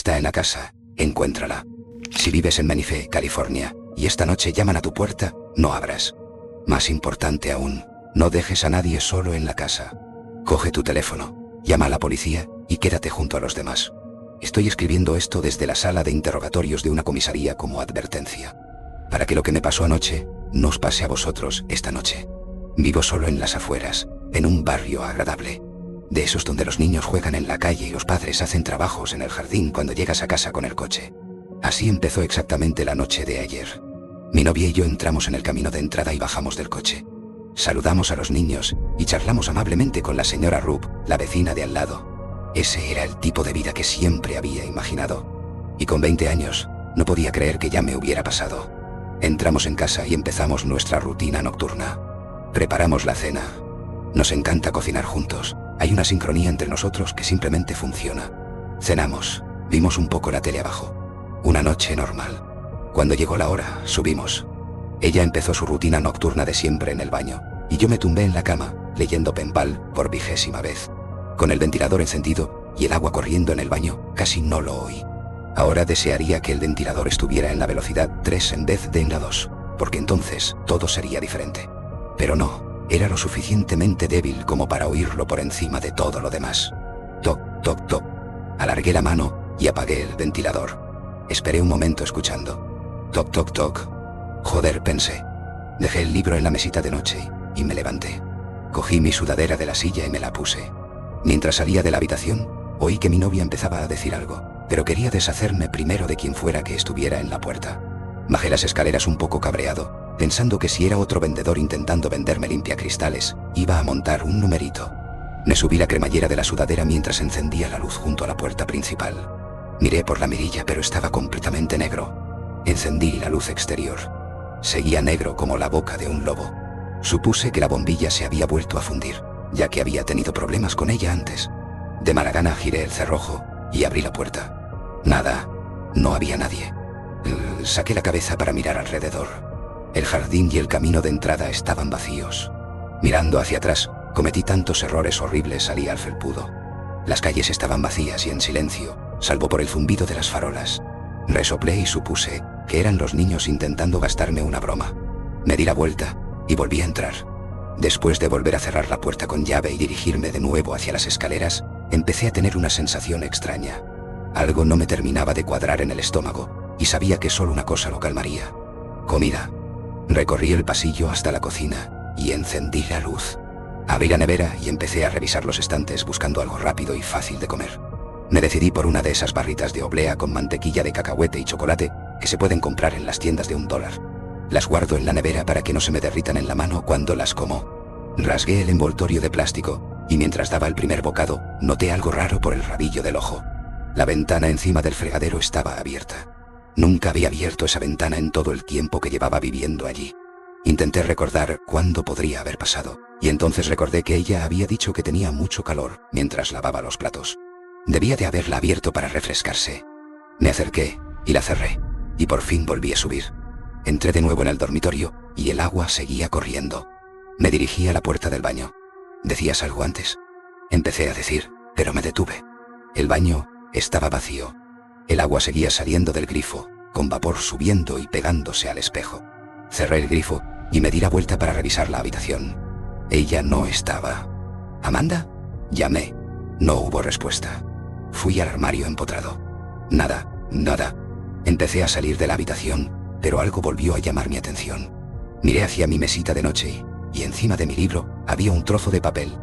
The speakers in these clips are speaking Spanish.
está en la casa, encuéntrala. Si vives en Menifee, California, y esta noche llaman a tu puerta, no abras. Más importante aún, no dejes a nadie solo en la casa. Coge tu teléfono, llama a la policía y quédate junto a los demás. Estoy escribiendo esto desde la sala de interrogatorios de una comisaría como advertencia. Para que lo que me pasó anoche no os pase a vosotros esta noche. Vivo solo en las afueras, en un barrio agradable. De esos donde los niños juegan en la calle y los padres hacen trabajos en el jardín cuando llegas a casa con el coche. Así empezó exactamente la noche de ayer. Mi novia y yo entramos en el camino de entrada y bajamos del coche. Saludamos a los niños y charlamos amablemente con la señora Rupp, la vecina de al lado. Ese era el tipo de vida que siempre había imaginado. Y con 20 años, no podía creer que ya me hubiera pasado. Entramos en casa y empezamos nuestra rutina nocturna. Preparamos la cena. Nos encanta cocinar juntos. Hay una sincronía entre nosotros que simplemente funciona. Cenamos. Vimos un poco la tele abajo. Una noche normal. Cuando llegó la hora, subimos. Ella empezó su rutina nocturna de siempre en el baño, y yo me tumbé en la cama, leyendo pen pal por 20ª vez. Con el ventilador encendido y el agua corriendo en el baño, casi no lo oí. Ahora desearía que el ventilador estuviera en la velocidad 3 en vez de en la 2, porque entonces todo sería diferente. Pero no, era lo suficientemente débil como para oírlo por encima de todo lo demás. Toc, toc, toc. Alargué la mano y apagué el ventilador. Esperé un momento escuchando. Toc, toc, toc. Joder, pensé. Dejé el libro en la mesita de noche y me levanté. Cogí mi sudadera de la silla y me la puse. Mientras salía de la habitación, oí que mi novia empezaba a decir algo, pero quería deshacerme primero de quien fuera que estuviera en la puerta. Bajé las escaleras un poco cabreado, pensando que si era otro vendedor intentando venderme limpiacristales, iba a montar un numerito. Me subí la cremallera de la sudadera mientras encendía la luz junto a la puerta principal. Miré por la mirilla, pero estaba completamente negro. Encendí la luz exterior. Seguía negro como la boca de un lobo. Supuse que la bombilla se había vuelto a fundir, ya que había tenido problemas con ella antes. De mala gana giré el cerrojo y abrí la puerta. Nada, no había nadie. Saqué la cabeza para mirar alrededor. El jardín y el camino de entrada estaban vacíos. Mirando hacia atrás, cometí tantos errores horribles salí al felpudo. Las calles estaban vacías y en silencio, salvo por el zumbido de las farolas. Resoplé y supuse que eran los niños intentando gastarme una broma. Me di la vuelta y volví a entrar. Después de volver a cerrar la puerta con llave y dirigirme de nuevo hacia las escaleras, empecé a tener una sensación extraña. Algo no me terminaba de cuadrar en el estómago y sabía que solo una cosa lo calmaría. Comida. Recorrí el pasillo hasta la cocina y encendí la luz. Abrí la nevera y empecé a revisar los estantes buscando algo rápido y fácil de comer. Me decidí por una de esas barritas de oblea con mantequilla de cacahuete y chocolate que se pueden comprar en las tiendas de $1. Las guardo en la nevera para que no se me derritan en la mano cuando las como. Rasgué el envoltorio de plástico y mientras daba el primer bocado, noté algo raro por el rabillo del ojo. La ventana encima del fregadero estaba abierta. Nunca había abierto esa ventana en todo el tiempo que llevaba viviendo allí. Intenté recordar cuándo podría haber pasado, y entonces recordé que ella había dicho que tenía mucho calor mientras lavaba los platos. Debía de haberla abierto para refrescarse. Me acerqué y la cerré, y por fin volví a subir. Entré de nuevo en el dormitorio y el agua seguía corriendo. Me dirigí a la puerta del baño. ¿Decías algo antes? Empecé a decir, pero me detuve. El baño estaba vacío. El agua seguía saliendo del grifo, con vapor subiendo y pegándose al espejo. Cerré el grifo y me di la vuelta para revisar la habitación. Ella no estaba. ¿Amanda? Llamé. No hubo respuesta. Fui al armario empotrado. Nada, nada. Empecé a salir de la habitación, pero algo volvió a llamar mi atención. Miré hacia mi mesita de noche y encima de mi libro había un trozo de papel.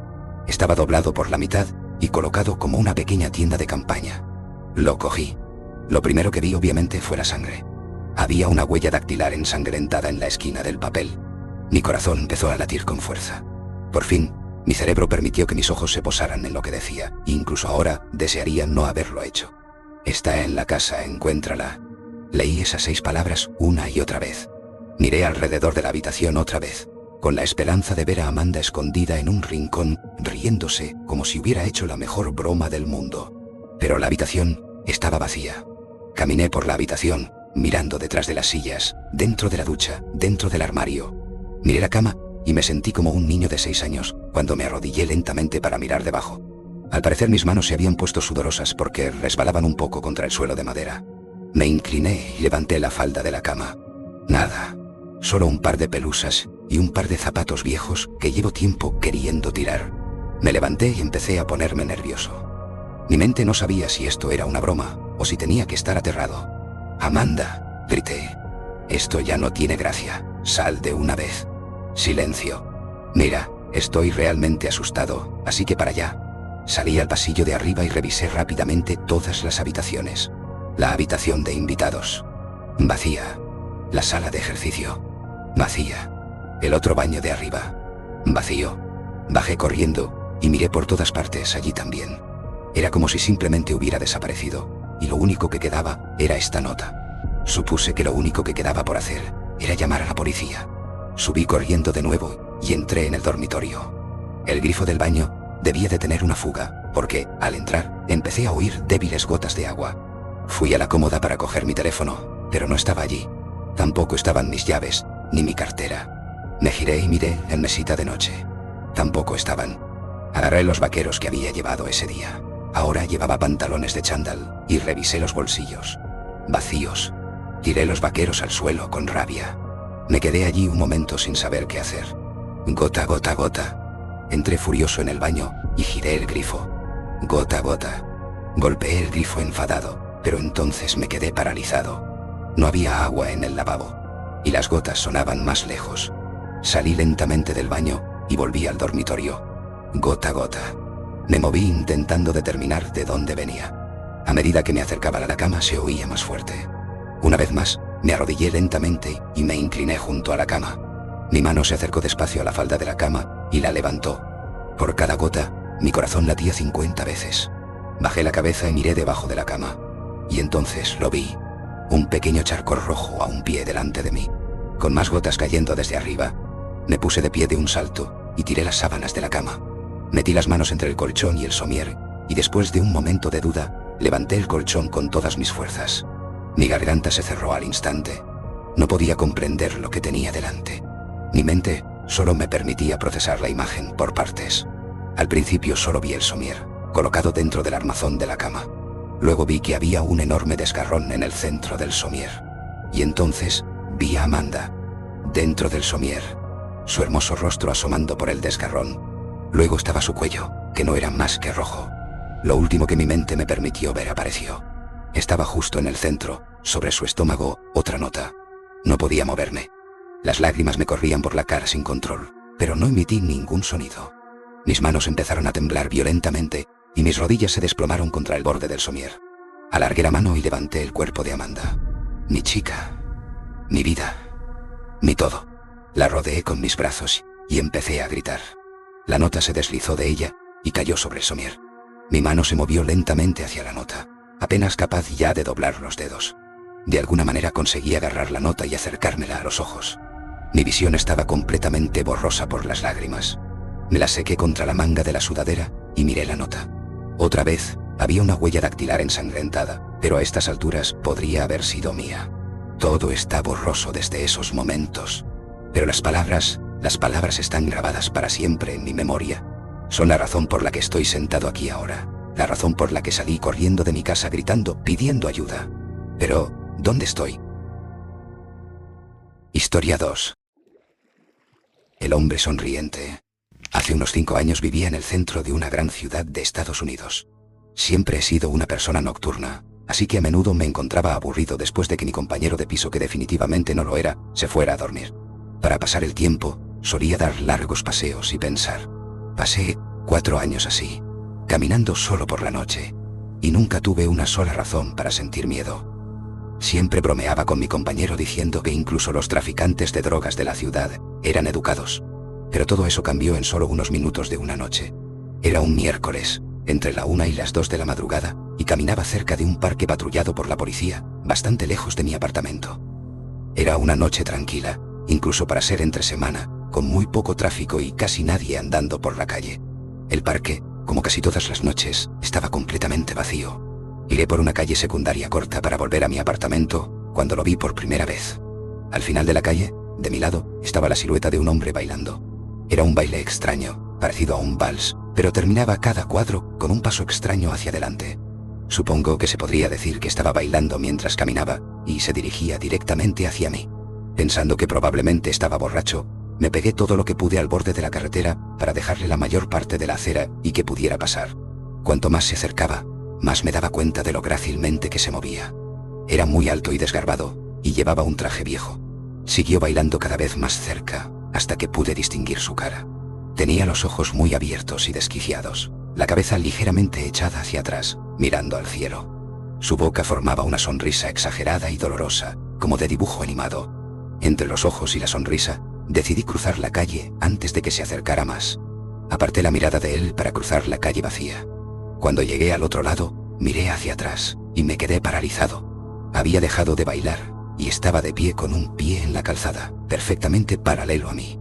Estaba doblado por la mitad y colocado como una pequeña tienda de campaña. Lo cogí. Lo primero que vi obviamente fue la sangre. Había una huella dactilar ensangrentada en la esquina del papel. Mi corazón empezó a latir con fuerza. Por fin, mi cerebro permitió que mis ojos se posaran en lo que decía, e incluso ahora desearía no haberlo hecho. Está en la casa, encuéntrala. Leí esas 6 palabras una y otra vez. Miré alrededor de la habitación otra vez, con la esperanza de ver a Amanda escondida en un rincón, riéndose como si hubiera hecho la mejor broma del mundo. Pero la habitación estaba vacía. Caminé por la habitación, mirando detrás de las sillas, dentro de la ducha, dentro del armario. Miré la cama y me sentí como un niño de 6 años cuando me arrodillé lentamente para mirar debajo. Al parecer mis manos se habían puesto sudorosas porque resbalaban un poco contra el suelo de madera. Me incliné y levanté la falda de la cama. Nada. Solo un par de pelusas y un par de zapatos viejos que llevo tiempo queriendo tirar. Me levanté y empecé a ponerme nervioso. Mi mente no sabía si esto era una broma o si tenía que estar aterrado. «Amanda», grité. «Esto ya no tiene gracia. Sal de una vez». Silencio. «Mira, estoy realmente asustado, así que para allá». Salí al pasillo de arriba y revisé rápidamente todas las habitaciones. La habitación de invitados. Vacía. La sala de ejercicio. Vacía. El otro baño de arriba. Vacío. Bajé corriendo y miré por todas partes allí también. Era como si simplemente hubiera desaparecido, y lo único que quedaba era esta nota. Supuse que lo único que quedaba por hacer era llamar a la policía. Subí corriendo de nuevo y entré en el dormitorio. El grifo del baño debía de tener una fuga, porque, al entrar, empecé a oír débiles gotas de agua. Fui a la cómoda para coger mi teléfono, pero no estaba allí. Tampoco estaban mis llaves, ni mi cartera. Me giré y miré en mesita de noche. Tampoco estaban. Agarré los vaqueros que había llevado ese día. Ahora llevaba pantalones de chándal y revisé los bolsillos. Vacíos. Tiré los vaqueros al suelo con rabia. Me quedé allí un momento sin saber qué hacer. Gota, gota, gota. Entré furioso en el baño y giré el grifo. Gota, gota. Golpeé el grifo enfadado, pero entonces me quedé paralizado. No había agua en el lavabo, y las gotas sonaban más lejos. Salí lentamente del baño y volví al dormitorio. Gota, gota. Me moví intentando determinar de dónde venía. A medida que me acercaba a la cama se oía más fuerte. Una vez más, me arrodillé lentamente y me incliné junto a la cama. Mi mano se acercó despacio a la falda de la cama y la levantó. Por cada gota, mi corazón latía 50 veces. Bajé la cabeza y miré debajo de la cama. Y entonces lo vi. Un pequeño charco rojo a un pie delante de mí, con más gotas cayendo desde arriba. Me puse de pie de un salto y tiré las sábanas de la cama. Metí las manos entre el colchón y el somier, y después de un momento de duda, levanté el colchón con todas mis fuerzas. Mi garganta se cerró al instante. No podía comprender lo que tenía delante. Mi mente solo me permitía procesar la imagen por partes. Al principio solo vi el somier, colocado dentro del armazón de la cama. Luego vi que había un enorme desgarrón en el centro del somier. Y entonces vi a Amanda, dentro del somier, su hermoso rostro asomando por el desgarrón. Luego estaba su cuello, que no era más que rojo. Lo último que mi mente me permitió ver apareció. Estaba justo en el centro, sobre su estómago, otra nota. No podía moverme. Las lágrimas me corrían por la cara sin control, pero no emití ningún sonido. Mis manos empezaron a temblar violentamente y mis rodillas se desplomaron contra el borde del somier. Alargué la mano y levanté el cuerpo de Amanda. Mi chica, mi vida, mi todo. La rodeé con mis brazos y empecé a gritar. La nota se deslizó de ella y cayó sobre el somier. Mi mano se movió lentamente hacia la nota, apenas capaz ya de doblar los dedos. De alguna manera conseguí agarrar la nota y acercármela a los ojos. Mi visión estaba completamente borrosa por las lágrimas. Me la sequé contra la manga de la sudadera y miré la nota. Otra vez, había una huella dactilar ensangrentada, pero a estas alturas podría haber sido mía. Todo está borroso desde esos momentos. Pero las palabras están grabadas para siempre en mi memoria. Son la razón por la que estoy sentado aquí ahora. La razón por la que salí corriendo de mi casa gritando, pidiendo ayuda. Pero, ¿dónde estoy? Historia 2. El hombre sonriente. Hace unos 5 años vivía en el centro de una gran ciudad de Estados Unidos. Siempre he sido una persona nocturna, así que a menudo me encontraba aburrido después de que mi compañero de piso, que definitivamente no lo era, se fuera a dormir. Para pasar el tiempo, solía dar largos paseos y pensar. Pasé 4 años así, caminando solo por la noche, y nunca tuve una sola razón para sentir miedo. Siempre bromeaba con mi compañero diciendo que incluso los traficantes de drogas de la ciudad eran educados. Pero todo eso cambió en solo unos minutos de una noche. Era un miércoles, entre la 1 y las 2 de la madrugada, y caminaba cerca de un parque patrullado por la policía, bastante lejos de mi apartamento. Era una noche tranquila, incluso para ser entre semana, con muy poco tráfico y casi nadie andando por la calle. El parque, como casi todas las noches, estaba completamente vacío. Iré por una calle secundaria corta para volver a mi apartamento, cuando lo vi por primera vez. Al final de la calle, de mi lado, estaba la silueta de un hombre bailando. Era un baile extraño, parecido a un vals, pero pero terminaba cada cuadro con un paso extraño hacia adelante. Supongo que se podría decir que estaba bailando mientras caminaba y se dirigía directamente hacia mí. Pensando que probablemente estaba borracho, me pegué todo lo que pude al borde de la carretera para dejarle la mayor parte de la acera y que pudiera pasar. Cuanto más se acercaba, más me daba cuenta de lo grácilmente que se movía. Era muy alto y desgarbado, y llevaba un traje viejo. Siguió bailando cada vez más cerca, hasta que pude distinguir su cara. Tenía los ojos muy abiertos y desquiciados, la cabeza ligeramente echada hacia atrás, mirando al cielo. Su boca formaba una sonrisa exagerada y dolorosa, como de dibujo animado. Entre los ojos y la sonrisa, decidí cruzar la calle antes de que se acercara más. Aparté la mirada de él para cruzar la calle vacía. Cuando llegué al otro lado, miré hacia atrás y me quedé paralizado. Había dejado de bailar y estaba de pie con un pie en la calzada, perfectamente paralelo a mí.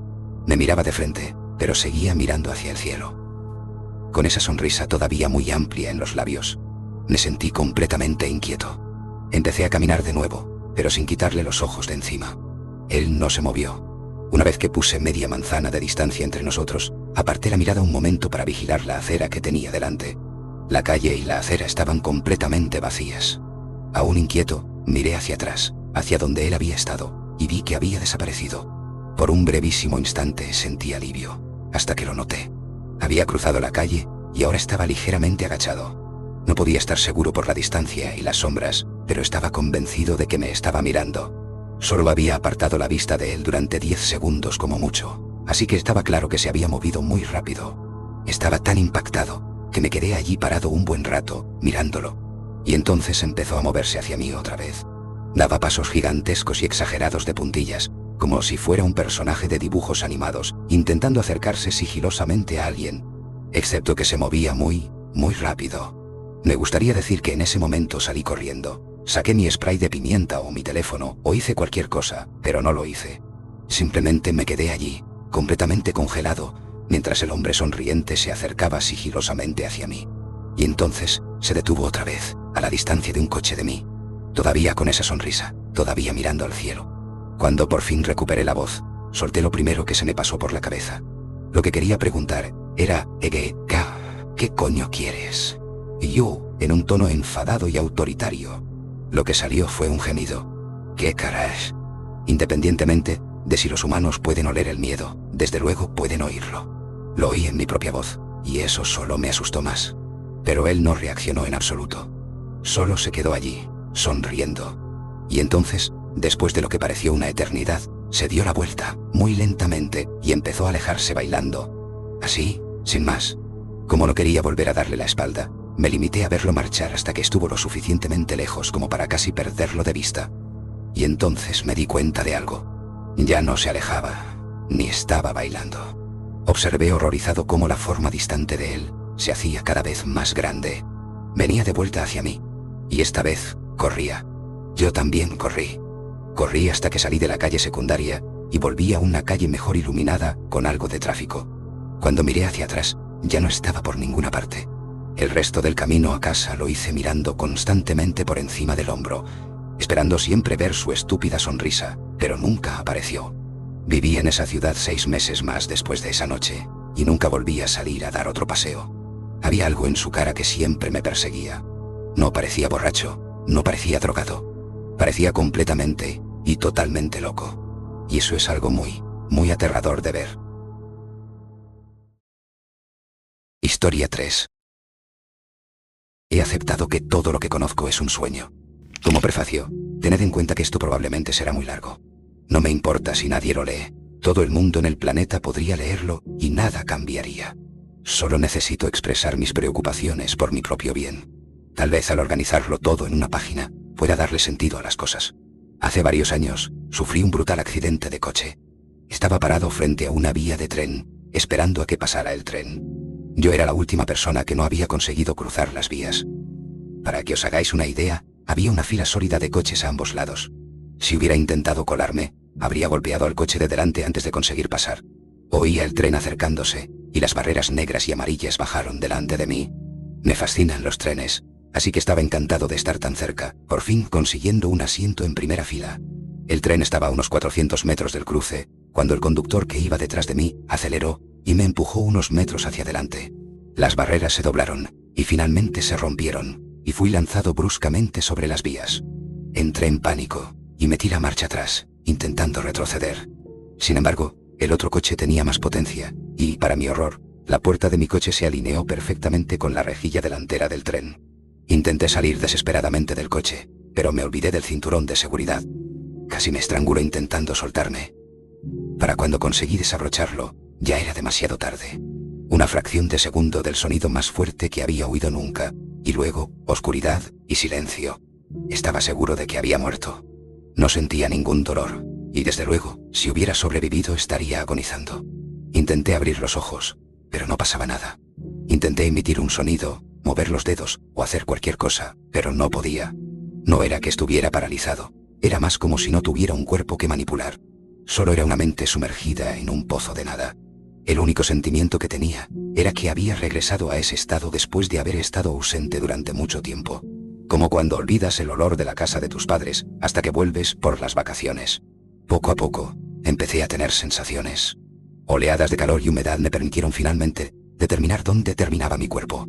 Me miraba de frente, pero seguía mirando hacia el cielo. Con esa sonrisa todavía muy amplia en los labios, me sentí completamente inquieto. Empecé a caminar de nuevo, pero sin quitarle los ojos de encima. Él no se movió. Una vez que puse media manzana de distancia entre nosotros, aparté la mirada un momento para vigilar la acera que tenía delante. La calle y la acera estaban completamente vacías. Aún inquieto, miré hacia atrás, hacia donde él había estado, y vi que había desaparecido. Por un brevísimo instante sentí alivio, hasta que lo noté. Había cruzado la calle y ahora estaba ligeramente agachado. No podía estar seguro por la distancia y las sombras, pero estaba convencido de que me estaba mirando. Solo había apartado la vista de él durante 10 segundos como mucho, así que estaba claro que se había movido muy rápido. Estaba tan impactado que me quedé allí parado un buen rato, mirándolo. Y entonces empezó a moverse hacia mí otra vez. Daba pasos gigantescos y exagerados de puntillas, como si fuera un personaje de dibujos animados, intentando acercarse sigilosamente a alguien. Excepto que se movía muy, muy rápido. Me gustaría decir que en ese momento salí corriendo. Saqué mi spray de pimienta o mi teléfono, o hice cualquier cosa, pero no lo hice. Simplemente me quedé allí, completamente congelado, mientras el hombre sonriente se acercaba sigilosamente hacia mí. Y entonces se detuvo otra vez, a la distancia de un coche de mí. Todavía con esa sonrisa, todavía mirando al cielo. Cuando por fin recuperé la voz, solté lo primero que se me pasó por la cabeza. Lo que quería preguntar era, ¿qué coño quieres? Y yo, en un tono enfadado y autoritario. Lo que salió fue un gemido. ¿Qué caras? Independientemente de si los humanos pueden oler el miedo, desde luego pueden oírlo. Lo oí en mi propia voz, y eso solo me asustó más. Pero él no reaccionó en absoluto. Solo se quedó allí, sonriendo. Y entonces, después de lo que pareció una eternidad, se dio la vuelta, muy lentamente, y empezó a alejarse bailando. Así, sin más. Como no quería volver a darle la espalda, me limité a verlo marchar hasta que estuvo lo suficientemente lejos como para casi perderlo de vista. Y entonces me di cuenta de algo. Ya no se alejaba, ni estaba bailando. Observé horrorizado cómo la forma distante de él se hacía cada vez más grande. Venía de vuelta hacia mí, y esta vez corría. Yo también corrí. Corrí hasta que salí de la calle secundaria y volví a una calle mejor iluminada con algo de tráfico. Cuando miré hacia atrás, ya no estaba por ninguna parte. El resto del camino a casa lo hice mirando constantemente por encima del hombro, esperando siempre ver su estúpida sonrisa, pero nunca apareció. Viví en esa ciudad 6 meses más después de esa noche, y nunca volví a salir a dar otro paseo. Había algo en su cara que siempre me perseguía. No parecía borracho, no parecía drogado. Parecía completamente y totalmente loco. Y eso es algo muy, muy aterrador de ver. Historia 3. He aceptado que todo lo que conozco es un sueño. Como prefacio, tened en cuenta que esto probablemente será muy largo. No me importa si nadie lo lee. Todo el mundo en el planeta podría leerlo y nada cambiaría. Solo necesito expresar mis preocupaciones por mi propio bien. Tal vez al organizarlo todo en una página, pueda darle sentido a las cosas. Hace varios años, sufrí un brutal accidente de coche. Estaba parado frente a una vía de tren, esperando a que pasara el tren. Yo era la última persona que no había conseguido cruzar las vías. Para que os hagáis una idea, había una fila sólida de coches a ambos lados. Si hubiera intentado colarme, habría golpeado al coche de delante antes de conseguir pasar. Oía el tren acercándose, y las barreras negras y amarillas bajaron delante de mí. Me fascinan los trenes, así que estaba encantado de estar tan cerca, por fin consiguiendo un asiento en primera fila. El tren estaba a unos 400 metros del cruce, cuando el conductor que iba detrás de mí aceleró y me empujó unos metros hacia adelante. Las barreras se doblaron, y finalmente se rompieron, y fui lanzado bruscamente sobre las vías. Entré en pánico, y metí la marcha atrás, intentando retroceder. Sin embargo, el otro coche tenía más potencia, y, para mi horror, la puerta de mi coche se alineó perfectamente con la rejilla delantera del tren. Intenté salir desesperadamente del coche, pero me olvidé del cinturón de seguridad. Casi me estranguló intentando soltarme. Para cuando conseguí desabrocharlo, ya era demasiado tarde. Una fracción de segundo del sonido más fuerte que había oído nunca, y luego, oscuridad y silencio. Estaba seguro de que había muerto. No sentía ningún dolor, y desde luego, si hubiera sobrevivido estaría agonizando. Intenté abrir los ojos, pero no pasaba nada. Intenté emitir un sonido, mover los dedos o hacer cualquier cosa, pero no podía. No era que estuviera paralizado, era más como si no tuviera un cuerpo que manipular. Solo era una mente sumergida en un pozo de nada. El único sentimiento que tenía era que había regresado a ese estado después de haber estado ausente durante mucho tiempo. Como cuando olvidas el olor de la casa de tus padres hasta que vuelves por las vacaciones. Poco a poco, empecé a tener sensaciones. Oleadas de calor y humedad me permitieron finalmente determinar dónde terminaba mi cuerpo.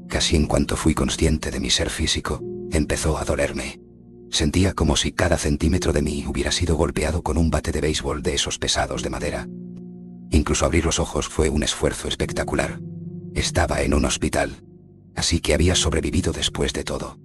Casi en cuanto fui consciente de mi ser físico, empezó a dolerme. Sentía como si cada centímetro de mí hubiera sido golpeado con un bate de béisbol de esos pesados de madera. Incluso abrir los ojos fue un esfuerzo espectacular. Estaba en un hospital, así que había sobrevivido después de todo.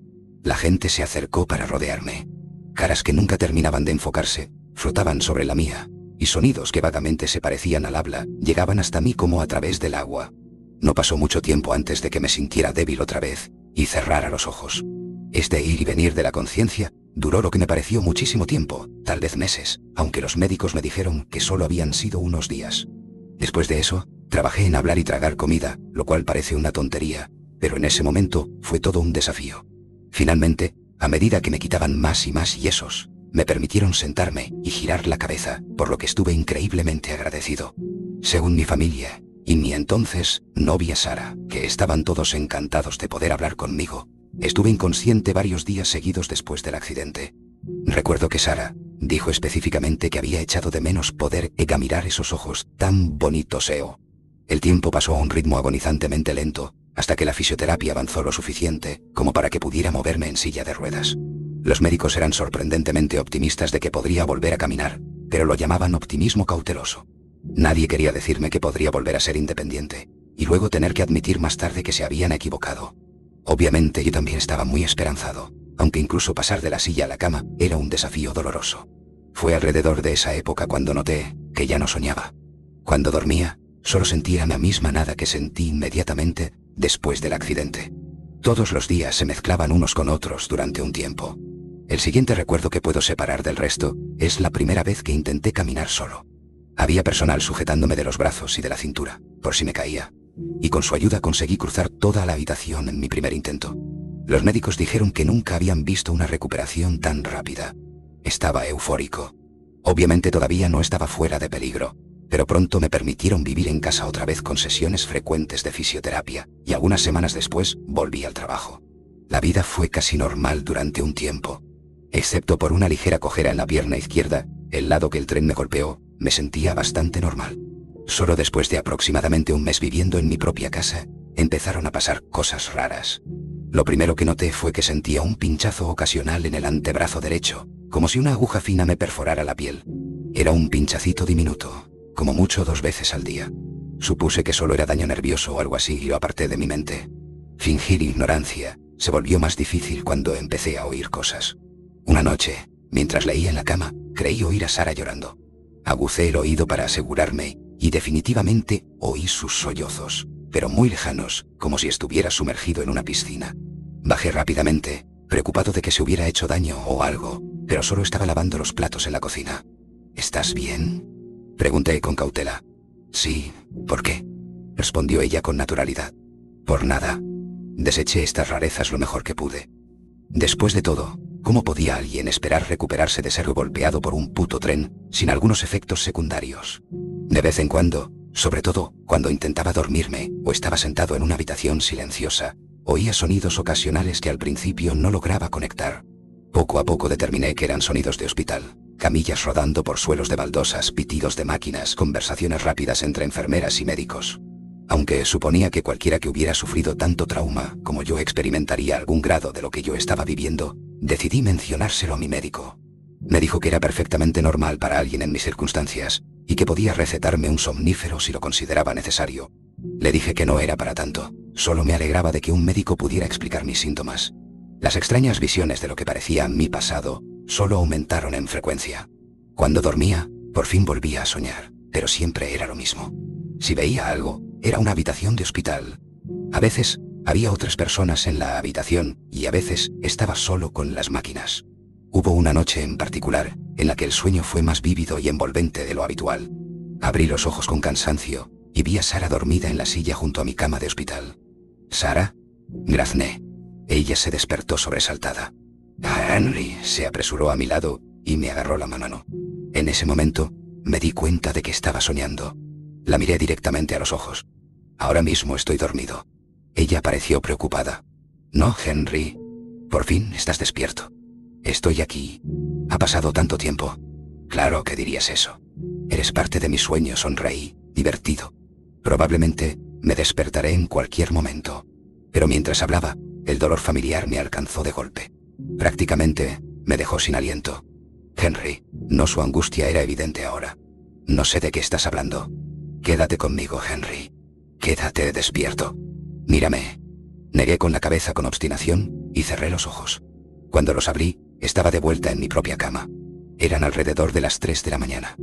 La gente se acercó para rodearme. Caras que nunca terminaban de enfocarse, flotaban sobre la mía, y sonidos que vagamente se parecían al habla llegaban hasta mí como a través del agua. No pasó mucho tiempo antes de que me sintiera débil otra vez y cerrara los ojos. Este ir y venir de la conciencia duró lo que me pareció muchísimo tiempo, tal vez meses, aunque los médicos me dijeron que solo habían sido unos días. Después de eso, trabajé en hablar y tragar comida, lo cual parece una tontería, pero en ese momento fue todo un desafío. Finalmente, a medida que me quitaban más y más yesos, me permitieron sentarme y girar la cabeza, por lo que estuve increíblemente agradecido. Según mi familia, y mi entonces novia Sara, que estaban todos encantados de poder hablar conmigo, estuve inconsciente varios días seguidos después del accidente. Recuerdo que Sara dijo específicamente que había echado de menos poder mirar esos ojos tan bonitos. El tiempo pasó a un ritmo agonizantemente lento, hasta que la fisioterapia avanzó lo suficiente como para que pudiera moverme en silla de ruedas. Los médicos eran sorprendentemente optimistas de que podría volver a caminar, pero lo llamaban optimismo cauteloso. Nadie quería decirme que podría volver a ser independiente, y luego tener que admitir más tarde que se habían equivocado. Obviamente yo también estaba muy esperanzado, aunque incluso pasar de la silla a la cama era un desafío doloroso. Fue alrededor de esa época cuando noté que ya no soñaba. Cuando dormía, solo sentía la misma nada que sentí inmediatamente después del accidente. Todos los días se mezclaban unos con otros durante un tiempo. El siguiente recuerdo que puedo separar del resto es la primera vez que intenté caminar solo. Había personal sujetándome de los brazos y de la cintura, por si me caía, y con su ayuda conseguí cruzar toda la habitación en mi primer intento. Los médicos dijeron que nunca habían visto una recuperación tan rápida. Estaba eufórico. Obviamente todavía no estaba fuera de peligro, pero pronto me permitieron vivir en casa otra vez con sesiones frecuentes de fisioterapia, y algunas semanas después volví al trabajo. La vida fue casi normal durante un tiempo. Excepto por una ligera cojera en la pierna izquierda, el lado que el tren me golpeó, me sentía bastante normal. Solo después de aproximadamente un mes viviendo en mi propia casa, empezaron a pasar cosas raras. Lo primero que noté fue que sentía un pinchazo ocasional en el antebrazo derecho, como si una aguja fina me perforara la piel. Era un pinchacito diminuto, como mucho 2 veces al día. Supuse que solo era daño nervioso o algo así y lo aparté de mi mente. Fingir ignorancia se volvió más difícil cuando empecé a oír cosas. Una noche, mientras leía en la cama, creí oír a Sara llorando. Agucé el oído para asegurarme y definitivamente oí sus sollozos, pero muy lejanos, como si estuviera sumergido en una piscina. Bajé rápidamente, preocupado de que se hubiera hecho daño o algo, pero solo estaba lavando los platos en la cocina. ¿Estás bien?, pregunté con cautela. Sí, ¿por qué?, respondió ella con naturalidad. Por nada. Deseché estas rarezas lo mejor que pude. Después de todo, ¿cómo podía alguien esperar recuperarse de ser golpeado por un puto tren sin algunos efectos secundarios? De vez en cuando, sobre todo cuando intentaba dormirme o estaba sentado en una habitación silenciosa, oía sonidos ocasionales que al principio no lograba conectar. Poco a poco determiné que eran sonidos de hospital, camillas rodando por suelos de baldosas, pitidos de máquinas, conversaciones rápidas entre enfermeras y médicos. Aunque suponía que cualquiera que hubiera sufrido tanto trauma como yo experimentaría algún grado de lo que yo estaba viviendo, decidí mencionárselo a mi médico. Me dijo que era perfectamente normal para alguien en mis circunstancias y que podía recetarme un somnífero si lo consideraba necesario. Le dije que no era para tanto, solo me alegraba de que un médico pudiera explicar mis síntomas. Las extrañas visiones de lo que parecía mi pasado solo aumentaron en frecuencia. Cuando dormía, por fin volvía a soñar, pero siempre era lo mismo. Si veía algo, era una habitación de hospital. A veces había otras personas en la habitación y a veces estaba solo con las máquinas. Hubo una noche en particular en la que el sueño fue más vívido y envolvente de lo habitual. Abrí los ojos con cansancio y vi a Sara dormida en la silla junto a mi cama de hospital. «¿Sara?», grazné. Ella se despertó sobresaltada. Henry se apresuró a mi lado y me agarró la mano. En ese momento me di cuenta de que estaba soñando. La miré directamente a los ojos. «Ahora mismo estoy dormido». Ella pareció preocupada. «No, Henry. Por fin estás despierto». «Estoy aquí. Ha pasado tanto tiempo». «Claro que dirías eso. Eres parte de mi sueño», sonreí, divertido. «Probablemente me despertaré en cualquier momento». Pero mientras hablaba, el dolor familiar me alcanzó de golpe. Prácticamente me dejó sin aliento. «Henry, no, su angustia era evidente ahora. No sé de qué estás hablando. Quédate conmigo, Henry. Quédate despierto. Mírame». Negué con la cabeza con obstinación y cerré los ojos. Cuando los abrí, estaba de vuelta en mi propia cama. Eran alrededor de las 3 de la mañana.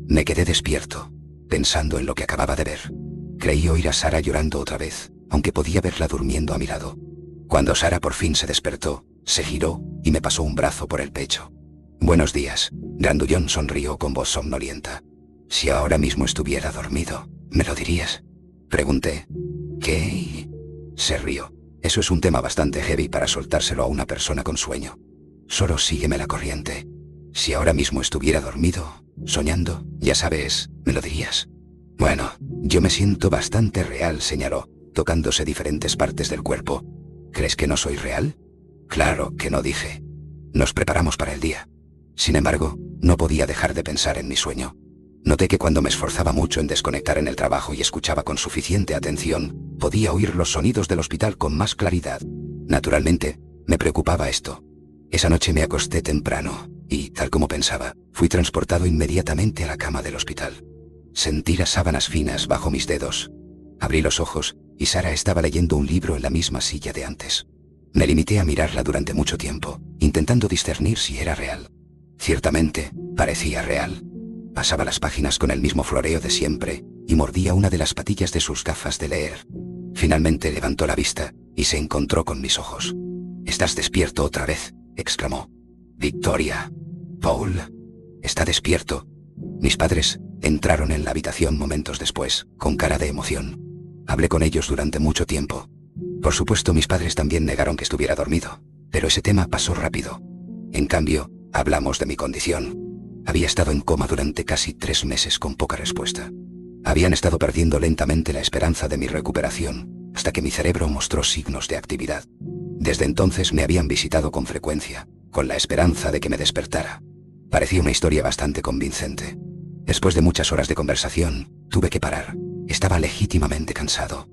Me quedé despierto, pensando en lo que acababa de ver. Creí oír a Sara llorando otra vez, aunque podía verla durmiendo a mi lado. Cuando Sara por fin se despertó, se giró y me pasó un brazo por el pecho. «Buenos días», grandullón sonrió con voz somnolienta. «Si ahora mismo estuviera dormido, ¿me lo dirías?», pregunté. «¿Qué?». Se rió. «Eso es un tema bastante heavy para soltárselo a una persona con sueño. Solo sígueme la corriente. Si ahora mismo estuviera dormido, soñando, ya sabes, ¿me lo dirías?». «Bueno, yo me siento bastante real», señaló, tocándose diferentes partes del cuerpo. «¿Crees que no soy real?». «Claro que no», dije. Nos preparamos para el día. Sin embargo, no podía dejar de pensar en mi sueño. Noté que cuando me esforzaba mucho en desconectar en el trabajo y escuchaba con suficiente atención, podía oír los sonidos del hospital con más claridad. Naturalmente, me preocupaba esto. Esa noche me acosté temprano y, tal como pensaba, fui transportado inmediatamente a la cama del hospital. Sentí las sábanas finas bajo mis dedos. Abrí los ojos y Sara estaba leyendo un libro en la misma silla de antes. Me limité a mirarla durante mucho tiempo, intentando discernir si era real. Ciertamente, parecía real. Pasaba las páginas con el mismo floreo de siempre y mordía una de las patillas de sus gafas de leer. Finalmente levantó la vista y se encontró con mis ojos. «¿Estás despierto otra vez?», exclamó. «Victoria. Paul. Está despierto». Mis padres entraron en la habitación momentos después, con cara de emoción. Hablé con ellos durante mucho tiempo. Por supuesto, mis padres también negaron que estuviera dormido, pero ese tema pasó rápido. En cambio, hablamos de mi condición. Había estado en coma durante casi 3 meses con poca respuesta. Habían estado perdiendo lentamente la esperanza de mi recuperación, hasta que mi cerebro mostró signos de actividad. Desde entonces me habían visitado con frecuencia, con la esperanza de que me despertara. Parecía una historia bastante convincente. Después de muchas horas de conversación, tuve que parar. Estaba legítimamente cansado.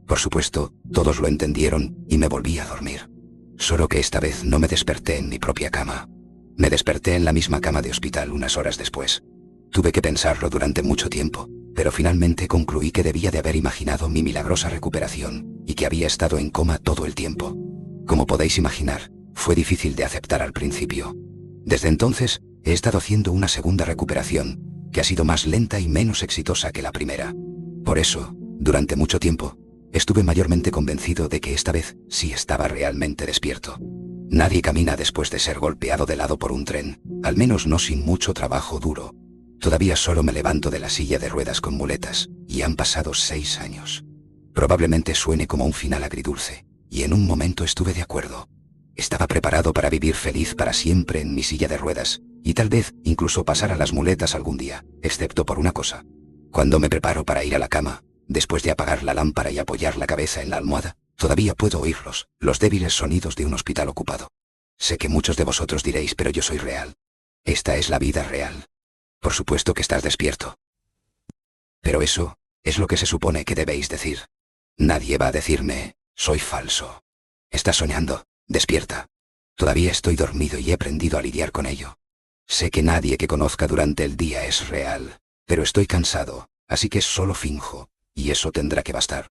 Por supuesto, todos lo entendieron y me volví a dormir. Solo que esta vez no me desperté en mi propia cama. Me desperté en la misma cama de hospital unas horas después. Tuve que pensarlo durante mucho tiempo, pero finalmente concluí que debía de haber imaginado mi milagrosa recuperación y que había estado en coma todo el tiempo. Como podéis imaginar, fue difícil de aceptar al principio. Desde entonces, he estado haciendo una segunda recuperación, que ha sido más lenta y menos exitosa que la primera. Por eso, durante mucho tiempo, estuve mayormente convencido de que esta vez sí estaba realmente despierto. Nadie camina después de ser golpeado de lado por un tren, al menos no sin mucho trabajo duro. Todavía solo me levanto de la silla de ruedas con muletas, y han pasado 6 años. Probablemente suene como un final agridulce, y en un momento estuve de acuerdo. Estaba preparado para vivir feliz para siempre en mi silla de ruedas, y tal vez incluso pasar a las muletas algún día, excepto por una cosa. Cuando me preparo para ir a la cama, después de apagar la lámpara y apoyar la cabeza en la almohada, todavía puedo oírlos, los débiles sonidos de un hospital ocupado. Sé que muchos de vosotros diréis, pero yo soy real. Esta es la vida real. Por supuesto que estás despierto. Pero eso Es lo que se supone que debéis decir. Nadie va a decirme, soy falso. Estás soñando, despierta. Todavía estoy dormido y he aprendido a lidiar con ello. Sé que nadie que conozca durante el día es real, pero estoy cansado, así que solo finjo, y eso tendrá que bastar.